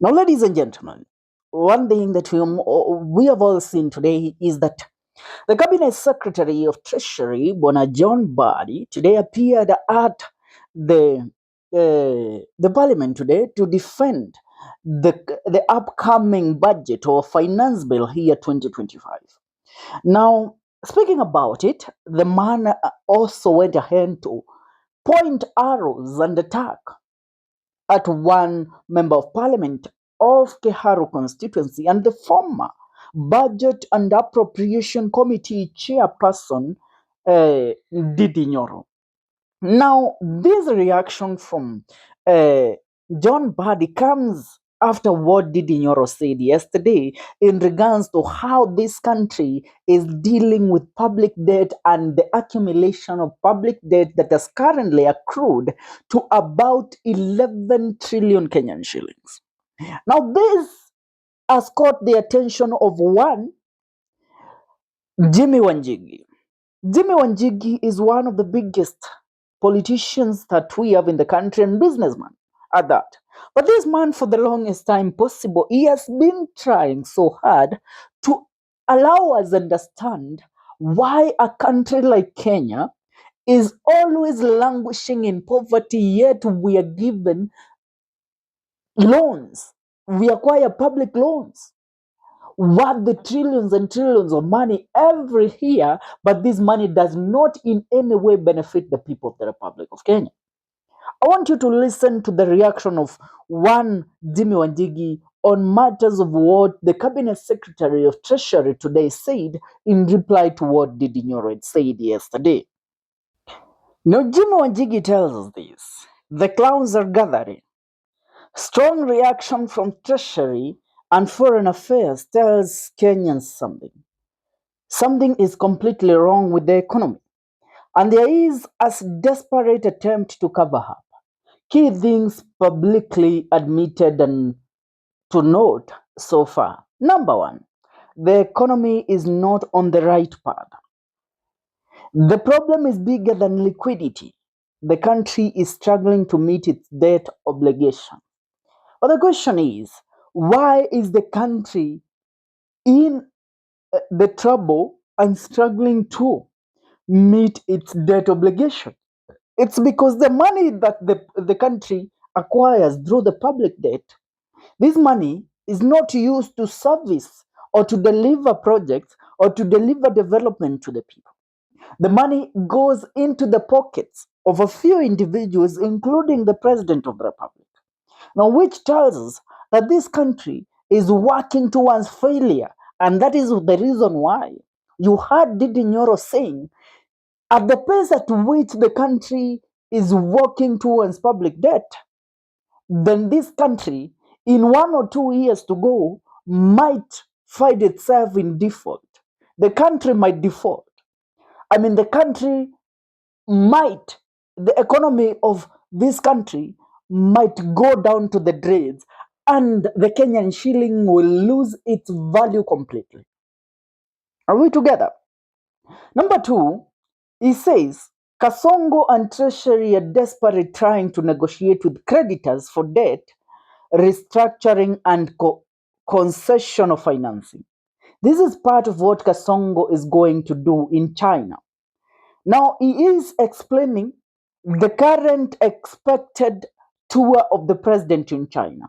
Now, ladies and gentlemen, one thing that we have all seen today is that the Cabinet Secretary of Treasury, John Mbadi, today appeared at the Parliament today to defend the upcoming budget or finance bill here 2025. Now, speaking about it, the man also went ahead to point arrows and attack at one member of parliament of Keharu constituency and the former Budget and Appropriation Committee chairperson, Didi Nyoro. Now, this reaction from John Mbadi comes after what Didi Nyoro said yesterday in regards to how this country is dealing with public debt and the accumulation of public debt that has currently accrued to about 11 trillion Kenyan shillings. Now, this has caught the attention of one, Jimmy Wanjigi. Jimmy Wanjigi is one of the biggest politicians that we have in the country and businessman at that. But this man, for the longest time possible, he has been trying so hard to allow us understand why a country like Kenya is always languishing in poverty, yet we are given loans. We acquire public loans worth the trillions and trillions of money every year, but this money does not in any way benefit the people of the Republic of Kenya. I want you to listen to the reaction of one Jimmy Wanjigi on matters of what the Cabinet Secretary of Treasury today said in reply to what Didi Nyoro had said yesterday. Now, Jimmy Wanjigi tells us this. The clowns are gathering. Strong reaction from Treasury and Foreign Affairs tells Kenyans something. Something is completely wrong with the economy, and there is a desperate attempt to cover up. Key things publicly admitted and to note so far. Number one, the economy is not on the right path. The problem is bigger than liquidity. The country is struggling to meet its debt obligation. But the question is, why is the country in the trouble and struggling to meet its debt obligation? It's because the money that the country acquires through the public debt, this money is not used to service or to deliver projects or to deliver development to the people. The money goes into the pockets of a few individuals, including the President of the Republic. Now, which tells us that this country is working towards failure, and that is the reason why you heard Didi Nyoro saying, at the pace at which the country is working towards public debt, then this country, in 1 or 2 years to go, might find itself in default. The country might default. I mean, the economy of this country might go down to the drains, and the Kenyan shilling will lose its value completely. Are we together? Number two, he says Kasongo and Treasury are desperate trying to negotiate with creditors for debt, restructuring, and concession of financing. This is part of what Kasongo is going to do in China. Now, he is explaining the current expected tour of the president in China.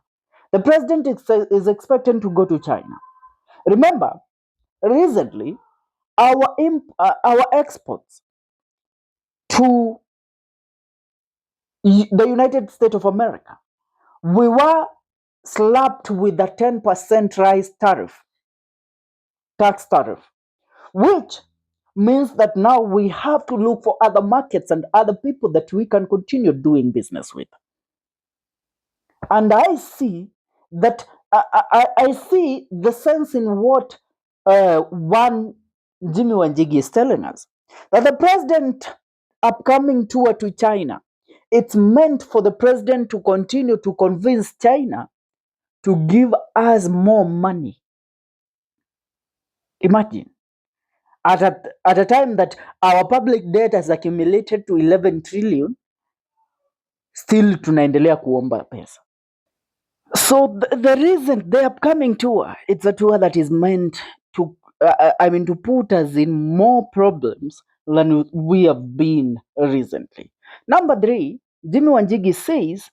The president is expecting to go to China. Remember, recently, our exports to the United States of America, we were slapped with a 10% tax tariff, which means that now we have to look for other markets and other people that we can continue doing business with. And I see that I see the sense in what one Jimmy Wanjigi is telling us, that the president upcoming tour to China, it's meant for the president to continue to convince China to give us more money. Imagine, at a time that our public debt has accumulated to 11 trillion, still tunaendelea kuomba pesa. So the reason the upcoming tour, it's a tour that is meant to, to put us in more problems than we have been recently. Number three, Jimmy Wanjigi says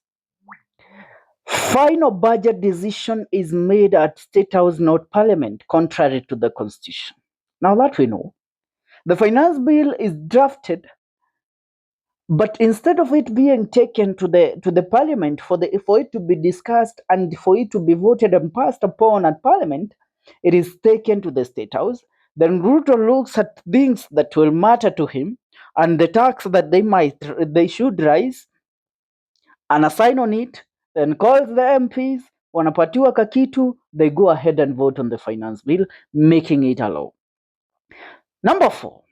final budget decision is made at State House, not Parliament, contrary to the Constitution. Now that we know, the finance bill is drafted, but instead of it being taken to the Parliament for it to be discussed and for it to be voted and passed upon at Parliament, it is taken to the State House. Then Ruto looks at things that will matter to him and the tax that they should raise and assign on it, then calls the MPs, wanapatiwa kakitu, they go ahead and vote on the finance bill, making it a law. Number four,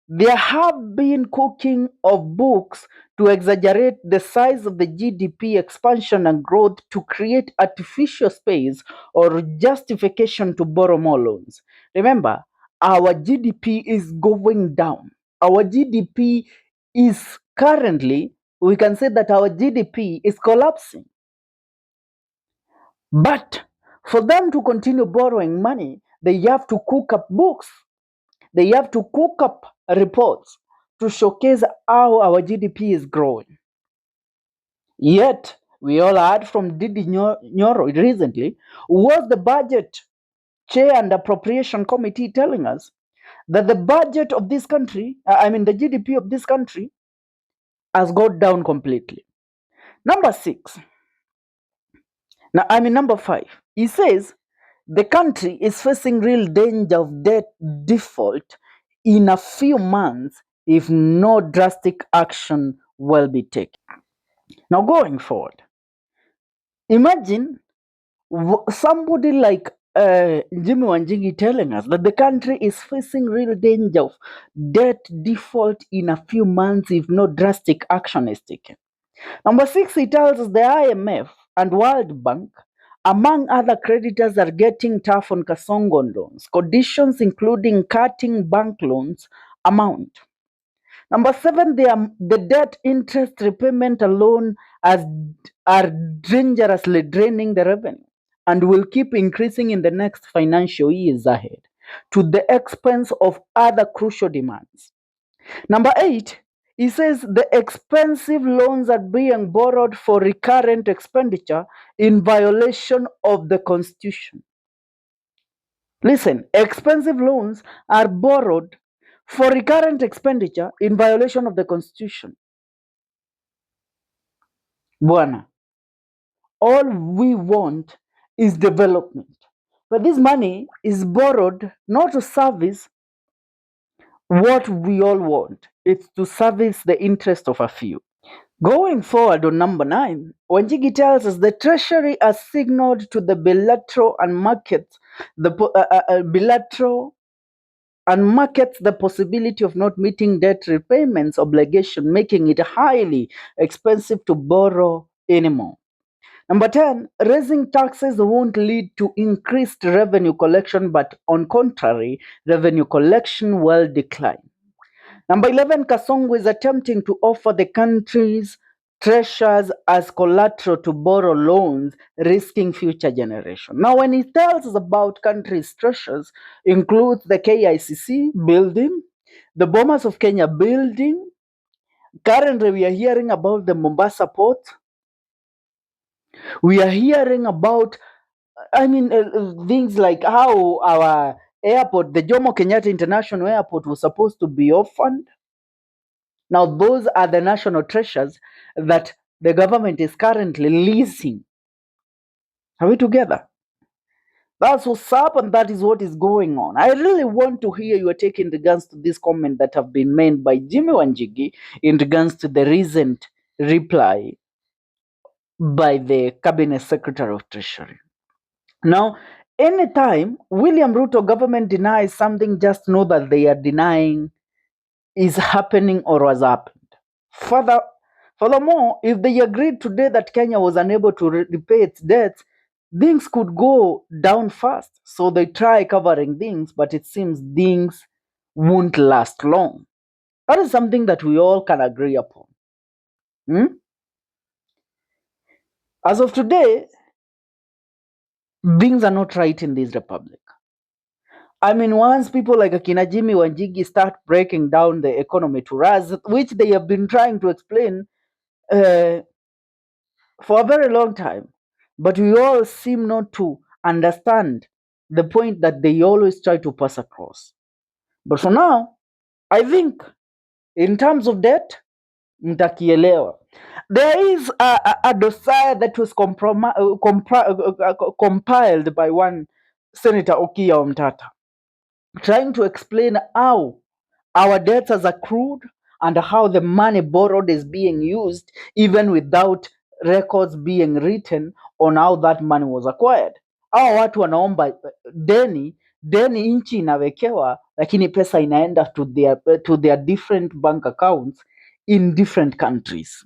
there have been cooking of books to exaggerate the size of the GDP expansion and growth to create artificial space or justification to borrow more loans. Remember, our GDP is going down. Our GDP is currently, we can say that our GDP is collapsing. But for them to continue borrowing money, they have to cook up books. They have to cook up reports to showcase how our GDP is growing. Yet, we all heard from Didi Nyoro recently, was the budget chair and appropriation committee telling us that the budget of this country, the GDP of this country, has got down completely. Number six, number five, he says the country is facing real danger of debt default in a few months if no drastic action will be taken. Now, going forward, imagine somebody like Jimmy Wanjigi telling us that the country is facing real danger of debt default in a few months if no drastic action is taken. Number six, he tells us the IMF and World Bank, among other creditors, are getting tough on Kasongo loans, conditions including cutting bank loans amount. Number seven, the debt interest repayment alone are dangerously draining the revenue and will keep increasing in the next financial years ahead to the expense of other crucial demands. Number eight, he says the expensive loans are being borrowed for recurrent expenditure in violation of the Constitution. Listen, expensive loans are borrowed for recurrent expenditure in violation of the Constitution. Bwana, all we want is development. But this money is borrowed not to service what we all want, it's to service the interest of a few. Going forward on number nine, Wanjigi tells us the Treasury has signaled to the bilateral and markets the possibility of not meeting debt repayments obligation, making it highly expensive to borrow anymore. Number 10, raising taxes won't lead to increased revenue collection, but on contrary, revenue collection will decline. Number 11, Kasongo is attempting to offer the country's treasures as collateral to borrow loans, risking future generation. Now, when he tells us about country's treasures, includes the KICC building, the Bomas of Kenya building. Currently, we are hearing about the Mombasa port. We are hearing about, things like how our airport, the Jomo Kenyatta International Airport, was supposed to be orphaned. Now, those are the national treasures that the government is currently leasing. Are we together? That's what's up, and that is what is going on. I really want to hear your take in regards to this comment that have been made by Jimmy Wanjigi in regards to the recent reply by the Cabinet Secretary of Treasury. Now, anytime William Ruto government denies something, just know that they are denying is happening or was happened. Furthermore, if they agreed today that Kenya was unable to repay its debts, things could go down fast. So they try covering things, but it seems things won't last long. That is something that we all can agree upon. Hmm? As of today, things are not right in this republic. I mean, once people like Akina Jimmy Wanjigi start breaking down the economy to us, which they have been trying to explain uh, for a very long time, but we all seem not to understand the point that they always try to pass across. But for now, I think in terms of debt, mtakielewa. There is a dossier that was compiled by one Senator Okiya Omtata, trying to explain how our debts has accrued and how the money borrowed is being used even without records being written on how that money was acquired. Hao watu wanaomba deni nchi inawekewa, lakini pesa inaenda to their different bank accounts in different countries.